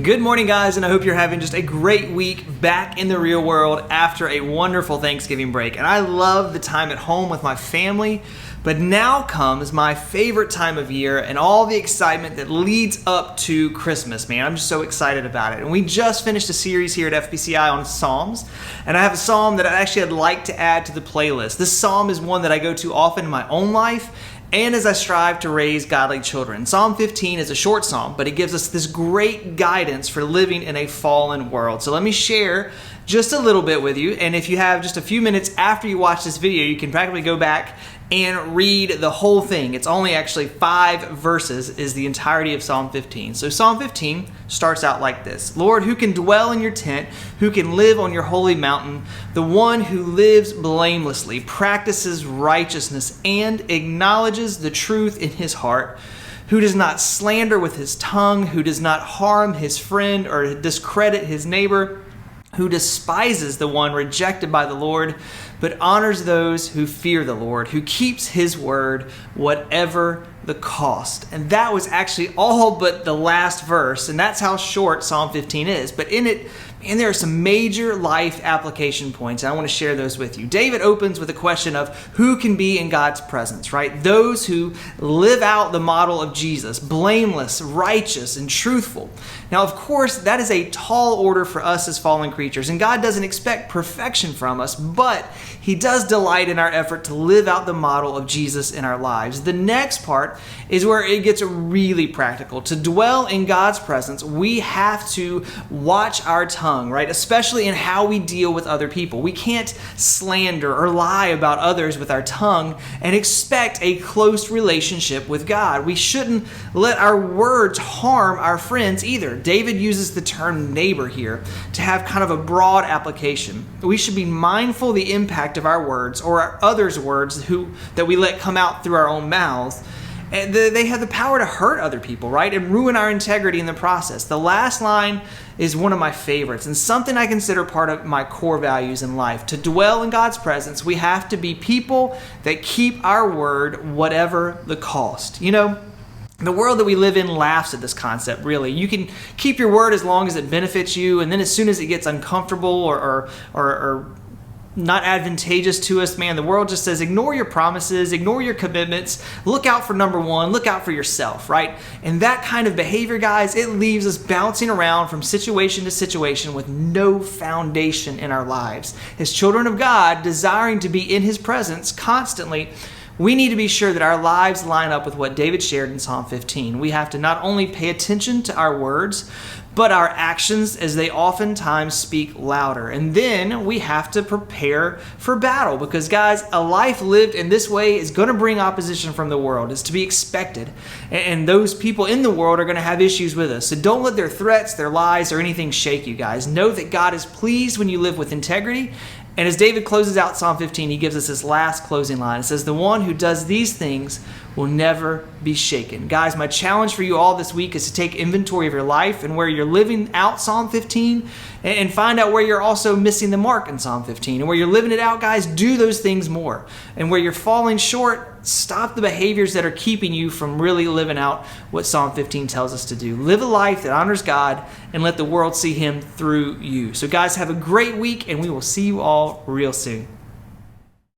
Good morning, guys, and I hope you're having just a great week back in the real world after a wonderful Thanksgiving break. And I love the time at home with my family, but now comes my favorite time of year and all the excitement that leads up to Christmas, man. I'm just so excited about it. And we just finished a series here at FBCI on Psalms, and I have a psalm that I'd like to add to the playlist. This psalm is one that I go to often in my own life, and as I strive to raise godly children. Psalm 15 is a short psalm, but it gives us this great guidance for living in a fallen world. So let me share just a little bit with you, and if you have just a few minutes after you watch this video, you can practically go back and read the whole thing. It's only actually 5 verses is the entirety of Psalm 15. So Psalm 15 starts out like this. Lord, who can dwell in your tent? Who can live on your holy mountain? The one who lives blamelessly, practices righteousness, and acknowledges the truth in his heart, who does not slander with his tongue, who does not harm his friend or discredit his neighbor, who despises the one rejected by the Lord, but honors those who fear the Lord, who keeps his word, whatever the cost. And that was actually all but the last verse, and that's how short Psalm 15 is. But in it, and there are some major life application points, and I want to share those with you. David opens with a question of who can be in God's presence, right? Those who live out the model of Jesus, blameless, righteous, and truthful. Now, of course, that is a tall order for us as fallen creatures, and God doesn't expect perfection from us, but he does delight in our effort to live out the model of Jesus in our lives. The next part is where it gets really practical. To dwell in God's presence, we have to watch our tongue, right? Especially in how we deal with other people. We can't slander or lie about others with our tongue and expect a close relationship with God. We shouldn't let our words harm our friends either. David uses the term neighbor here to have kind of a broad application. We should be mindful of the impact of our words or our others' words that we let come out through our own mouths. And they have the power to hurt other people, right? And ruin our integrity in the process. The last line is one of my favorites and something I consider part of my core values in life. To dwell in God's presence, we have to be people that keep our word, whatever the cost. You know, the world that we live in laughs at this concept, really. You can keep your word as long as it benefits you, and then as soon as it gets uncomfortable or not advantageous to us, man, the world just says, ignore your promises, ignore your commitments, look out for number one, look out for yourself, right? And that kind of behavior, guys, it leaves us bouncing around from situation to situation with no foundation in our lives. As children of God, desiring to be in his presence constantly, we need to be sure that our lives line up with what David shared in Psalm 15. We have to not only pay attention to our words, but our actions, as they oftentimes speak louder. And then we have to prepare for battle because, guys, a life lived in this way is going to bring opposition from the world. It's to be expected. And those people in the world are going to have issues with us. So don't let their threats, their lies, or anything shake you, guys. Know that God is pleased when you live with integrity. And as David closes out Psalm 15, he gives us this last closing line. It says, the one who does these things will never be shaken. Guys, my challenge for you all this week is to take inventory of your life and where you're living out Psalm 15 and find out where you're also missing the mark in Psalm 15. And where you're living it out, guys, do those things more. And where you're falling short, stop the behaviors that are keeping you from really living out what Psalm 15 tells us to do. Live a life that honors God and let the world see him through you. So guys, have a great week, and we will see you all real soon.